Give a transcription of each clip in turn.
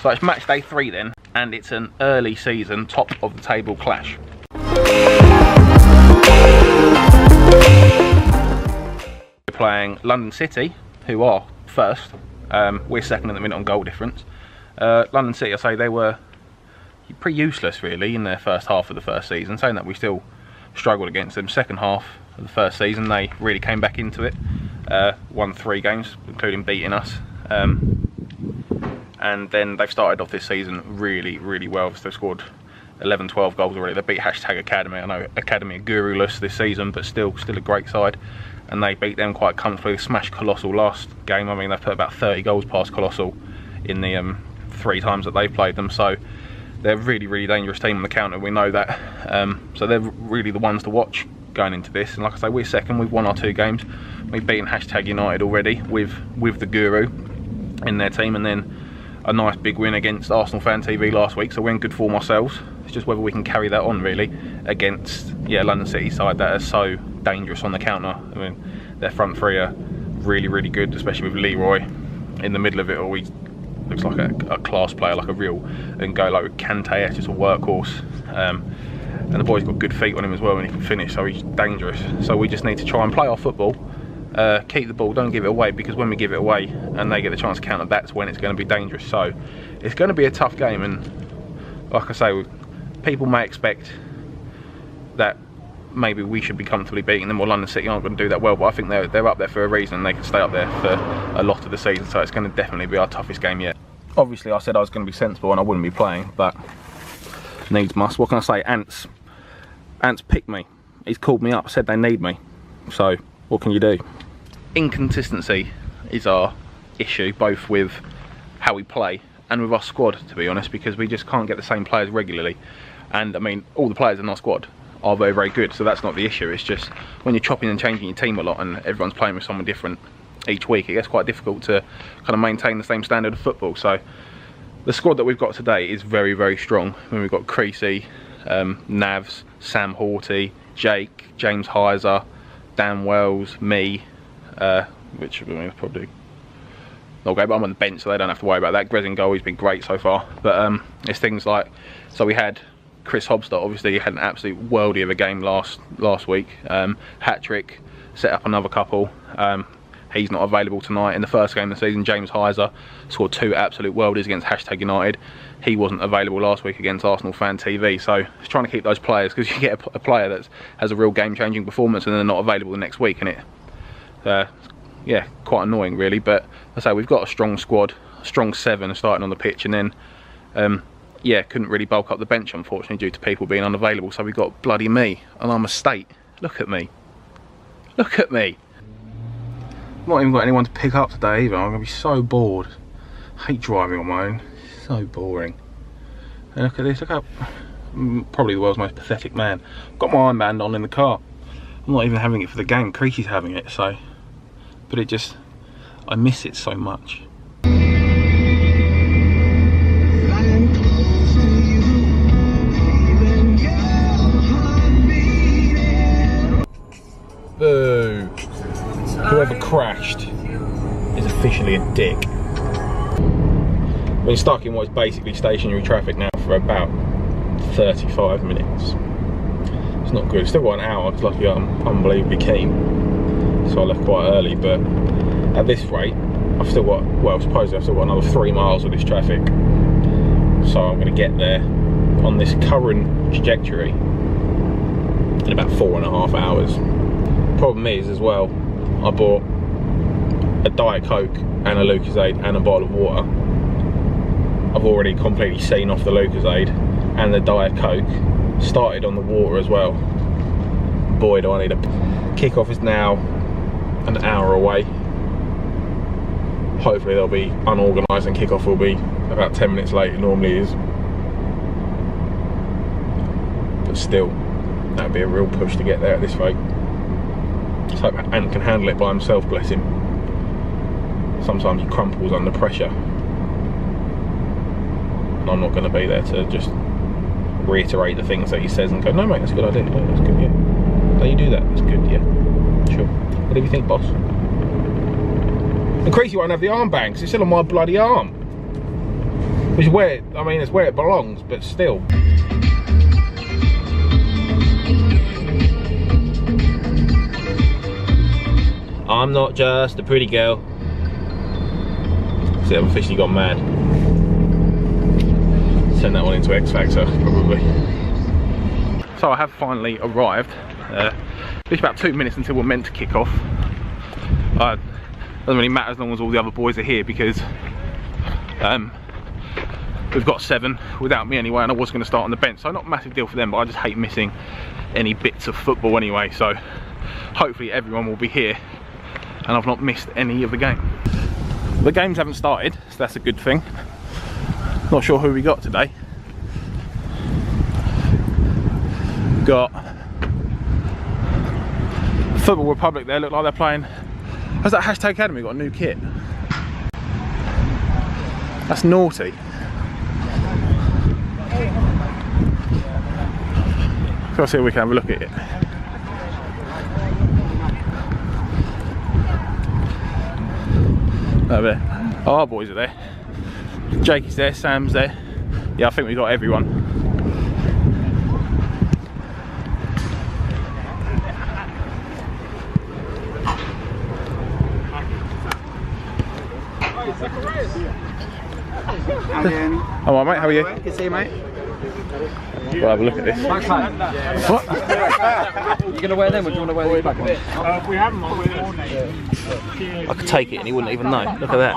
So it's match day 3 then, and it's an early season top of the table clash. We're playing London City, who are first. We're second at the minute on goal difference. London City, I say they were pretty useless really in their first half of the first season, saying that we still struggled against them. Second half of the first season they really came back into it, won 3 games including beating us, and then they've started off this season really well. They've scored 11-12 goals already. They beat #Academy. I know Academy are guru-less this season, but still a great side, and they beat them quite comfortably. They smashed Colossal last game. I mean, they've put about 30 goals past Colossal in the 3 times that they've played them, so they're a really dangerous team on the counter. We know that, so they're really the ones to watch going into this. And like I say, we're second. We've won our 2 games. We've beaten #United already with the guru in their team, and then a nice big win against Arsenal Fan TV last week. So we're in good form ourselves. It's just whether we can carry that on really against London City side that are so dangerous on the counter. I mean, their front 3 are really good, especially with Leroy in the middle of it all. He looks like a class player, like a real N'Golo Kante, just a workhorse. And the boy's got good feet on him as well, and he can finish, so he's dangerous. So we just need to try and play our football, keep the ball, don't give it away, because when we give it away and they get the chance to counter, that's when it's going to be dangerous. So it's going to be a tough game, and like I say, people may expect that maybe we should be comfortably beating them, or London City aren't going to do that well, but I think they're up there for a reason, and they can stay up there for a lot of the season, so it's going to definitely be our toughest game yet. Obviously I said I was going to be sensible and I wouldn't be playing, but needs must. What can I say? Ant's picked me. He's called me up, said they need me, so what can you do? Inconsistency is our issue, both with how we play and with our squad, to be honest, because we just can't get the same players regularly. And I mean, all the players in our squad are very good, so that's not the issue. It's just when you're chopping and changing your team a lot and everyone's playing with someone different each week, it gets quite difficult to kind of maintain the same standard of football. So the squad that we've got today is very strong. I mean, we've got Creasy, Navs, Sam Hawty, Jake, James Heiser, Dan Wells, me, which I mean, is probably not great, but I'm on the bench, so they don't have to worry about that. Grez in goal, he's been great so far, but it's things like, so we had Chris Hobstad, obviously he had an absolute worldie of a game last week. Hat-trick, set up another couple. He's not available tonight. In the first game of the season, James Heiser scored 2 absolute worldies against #United. He wasn't available last week against Arsenal Fan TV. So just trying to keep those players, because you get a player that has a real game-changing performance and they're not available the next week, and yeah, quite annoying really. But I say we've got a strong squad, a strong 7 starting on the pitch, and then yeah, couldn't really bulk up the bench unfortunately due to people being unavailable. So we got bloody me, and I'm a state. Look at me. Look at me. Not even got anyone to pick up today either. I'm going to be so bored. I hate driving on my own. It's so boring. And look at this. Look up. I'm probably the world's most pathetic man. I've got my armband on in the car. I'm not even having it for the game. Creasy's having it, so. But it just, I miss it so much. Boo. Whoever crashed is officially a dick. I've been stuck in what is basically stationary traffic now for about 35 minutes. It's not good. Still got an hour, because luckily I'm unbelievably keen. So I left quite early, but at this rate, I've still got, well, supposedly I've still got another 3 miles of this traffic. So I'm going to get there on this current trajectory in about 4.5 hours. Problem is as well, I bought a Diet Coke and a Lucozade and a bottle of water. I've already completely seen off the Lucozade and the Diet Coke, started on the water as well. Boy, do I need a... Kick-off is now an hour away. Hopefully they'll be unorganised and kick-off will be about 10 minutes late, it normally is. But still, that'd be a real push to get there at this rate. Just hope Ant can handle it by himself, bless him. Sometimes he crumples under pressure. And I'm not going to be there to just reiterate the things that he says and go, no mate, that's a good idea, no, that's good, yeah. No, you do that, that's good, yeah. Sure. What do you think, boss? And Creasy won't have the armband because it's still on my bloody arm. Which is where, I mean, it's where it belongs, but still. I'm not just a pretty girl. See, I've officially gone mad. Send that one into X Factor, probably. So I have finally arrived. It's about 2 minutes until we're meant to kick off. Doesn't really matter as long as all the other boys are here, because we've got 7 without me anyway, and I was going to start on the bench, so not a massive deal for them, but I just hate missing any bits of football anyway, so hopefully everyone will be here and I've not missed any of the game. The games haven't started, so that's a good thing. Not sure who we got today. Got Football Republic there, look like they're playing. How's that Hashtag Academy got a new kit? That's naughty. Let's see if we can have a look at it. Over there. Oh, our boys are there. Jakey's there, Sam's there. Yeah, I think we got everyone. Oh, all right, mate, how are you? Good to see you, mate. We'll have a look at this. What? You going to wear them, or do you want to wear these back ones? We haven't. I could take it and he wouldn't even know. Look at that.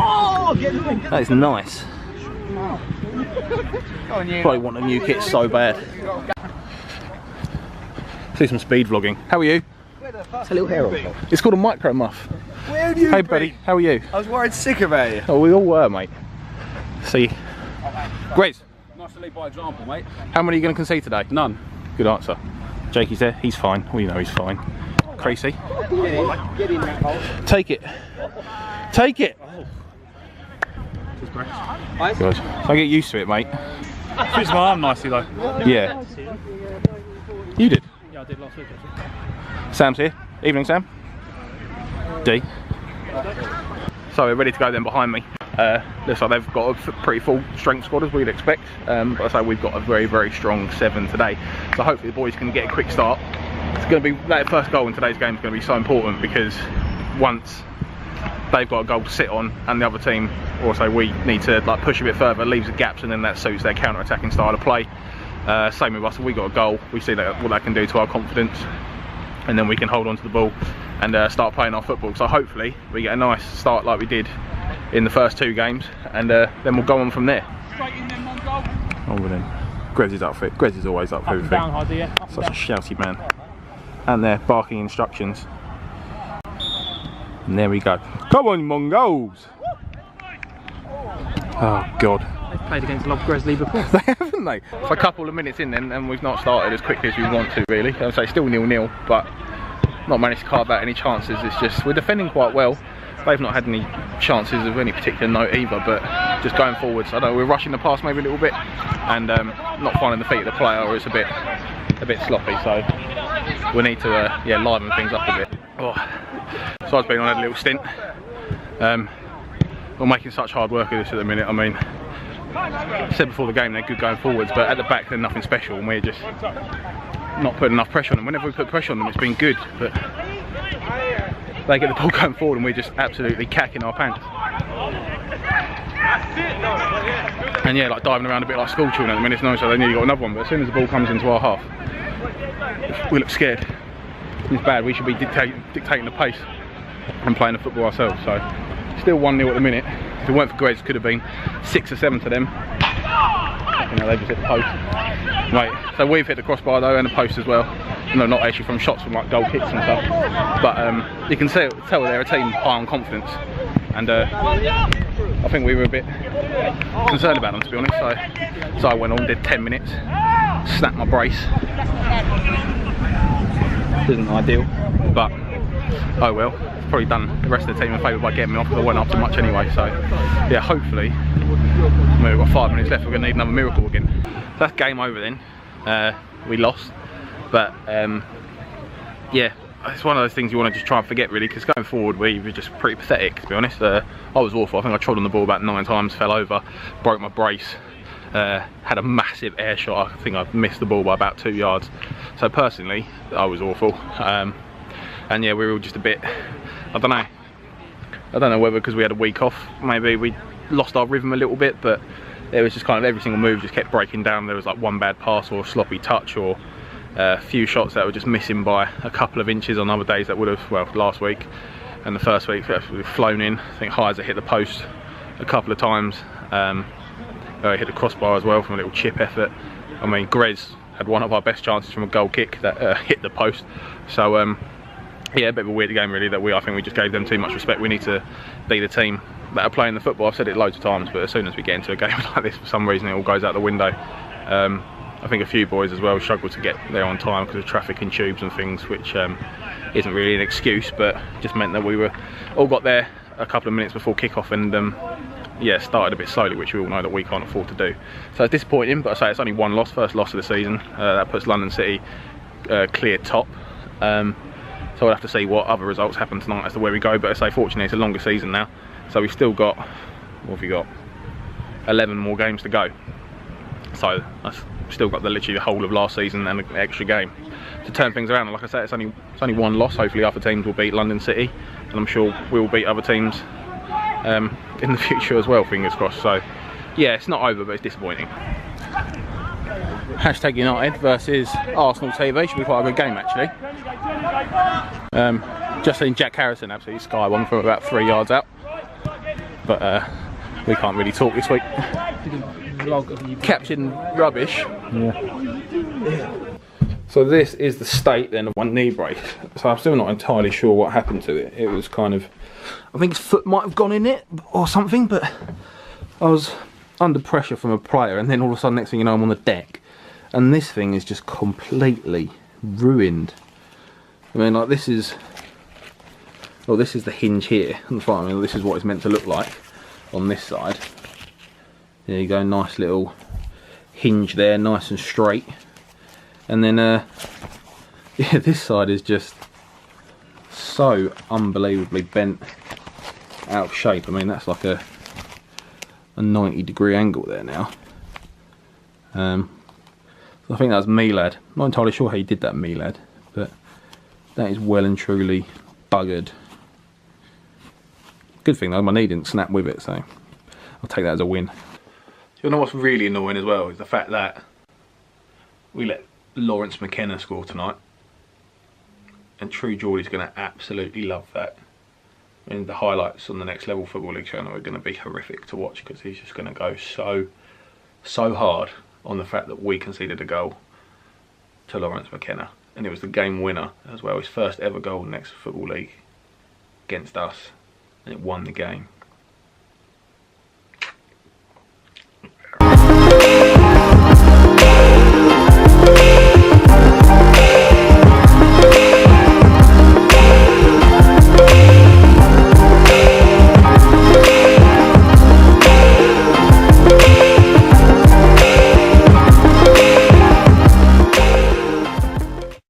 That is nice. Probably want a new kit so bad. See some speed vlogging. How are you? It's a little hair on. It's called a micro muff. Where have you Hey been? buddy, how are you? I was worried sick about you. Oh, we all were, mate. See. Great. Nice to lead by example, mate. How many are you going to concede today? None. Good answer. Jakey's there. He's fine. We know he's fine. Creasy. Get in that hole. Take it. Take it. Good. So get used to it, mate. Fits my arm nicely though. Yeah. You did. Yeah, I did last week actually. Sam's here. Evening, Sam. D. So we're ready to go then behind me. Looks like they've got a pretty full strength squad as we'd expect. But I say we've got a very, very strong 7 today. So hopefully the boys can get a quick start. It's going to be, that first goal in today's game is going to be so important, because once they've got a goal to sit on and the other team, also we need to like push a bit further, leaves the gaps, and then that suits their counter-attacking style of play. Same with us, if we got a goal, we see that what that can do to our confidence, and then we can hold on to the ball and start playing our football. So hopefully we get a nice start like we did in the first 2 games, and then we'll go on from there. On with him. Grez's outfit. Grez is always up for everything. Such a shouty man. And they're barking instructions. And there we go. Come on, Mongols! Oh God. They've played against Lob Gresley before. They haven't they? It's a couple of minutes in then, and we've not started as quickly as we want to really. I'd say still 0-0, but not managed to carve out any chances. It's just, we're defending quite well. They've not had any chances of any particular note either, but just going forwards, I don't know, we're rushing the pass maybe a little bit, and not finding the feet of the player, or it's a bit sloppy, so we need to yeah, liven things up a bit. Oh. So I've been on a little stint. We're making such hard work of this at the minute. I mean, I said before the game they're good going forwards, but at the back they're nothing special, and we're just not putting enough pressure on them. Whenever we put pressure on them, it's been good, but they get the ball going forward and we're just absolutely cacking our pants. And yeah, like diving around a bit like school children at the minute, so they nearly got another one, but as soon as the ball comes into our half, we look scared. It's bad. We should be dictating the pace and playing the football ourselves. So still 1-0 at the minute. If it weren't for Grez, could have been 6 or 7 to them. You know, they just hit the post. Right, so we've hit the crossbar though, and the post as well. No, not actually from shots from like goal kicks and stuff. But you can tell they're a team high on confidence, and I think we were a bit concerned about them, to be honest. So I went on, did 10 minutes, snapped my brace. Isn't ideal, but oh well. It's probably done the rest of the team a favour by getting me off, because I wasn't up to much anyway. So yeah, hopefully, we've got 5 minutes left, we're going to need another miracle again. So that's game over then. We lost, but yeah, it's one of those things you want to just try and forget really, because going forward we were just pretty pathetic, to be honest. I was awful. I think I trod on the ball about 9 times, fell over, broke my brace, had a massive air shot. I think I missed the ball by about 2 yards. So personally, I was awful. And yeah, we were all just a bit, I don't know whether because we had a week off, maybe we lost our rhythm a little bit, but there was just kind of every single move just kept breaking down. There was like one bad pass or a sloppy touch or a few shots that were just missing by a couple of inches on other days that would have, well, last week and the first week we've flown in. I think Heiser hit the post a couple of times. He hit the crossbar as well from a little chip effort. I mean, Grez had one of our best chances from a goal kick that hit the post. So yeah, a bit of a weird game really, that I think we just gave them too much respect. We need to be the team that are playing the football. I've said it loads of times, but as soon as we get into a game like this, for some reason it all goes out the window. I think a few boys as well struggled to get there on time because of traffic and tubes and things, which isn't really an excuse, but just meant that we were all got there a couple of minutes before kick-off and yeah, started a bit slowly, which we all know that we can't afford to do. So it's disappointing, but I say it's only one loss, first loss of the season. That puts London City clear top. So we'll have to see what other results happen tonight as to where we go. But I say, fortunately, it's a longer season now, so we've still got, what have we got? 11 more games to go. So I've still got literally the whole of last season and an extra game to turn things around. And like I say, it's only one loss. Hopefully, other teams will beat London City, and I'm sure we will beat other teams in the future as well, fingers crossed. So yeah, it's not over, but it's disappointing. Hashtag United versus Arsenal TV should be quite a good game actually. Just seen Jack Harrison absolutely sky one from about 3 yards out, but we can't really talk this week. Captain rubbish. Yeah. So this is the state then of one knee brace. So I'm still not entirely sure what happened to it. It was kind of, I think his foot might have gone in it or something, but I was under pressure from a player, and then all of a sudden, next thing you know, I'm on the deck, and this thing is just completely ruined. I mean, like this is, well, this is the hinge here on the front. I mean, this is what it's meant to look like on this side. There you go, nice little hinge there, nice and straight. And then, yeah, this side is just so unbelievably bent out of shape. I mean, that's like a 90-degree angle there now. So I think that was Milad. Not entirely sure how he did that, Milad, but that is well and truly buggered. Good thing though, my knee didn't snap with it, so I'll take that as a win. You know what's really annoying as well is the fact that we let Lawrence McKenna score tonight, and True Geordie's going to absolutely love that. I mean, the highlights on the Next Level Football League channel are going to be horrific to watch, because he's just going to go so hard on the fact that we conceded a goal to Lawrence McKenna, and it was the game winner as well, his first ever goal in the Next Football League against us, and it won the game.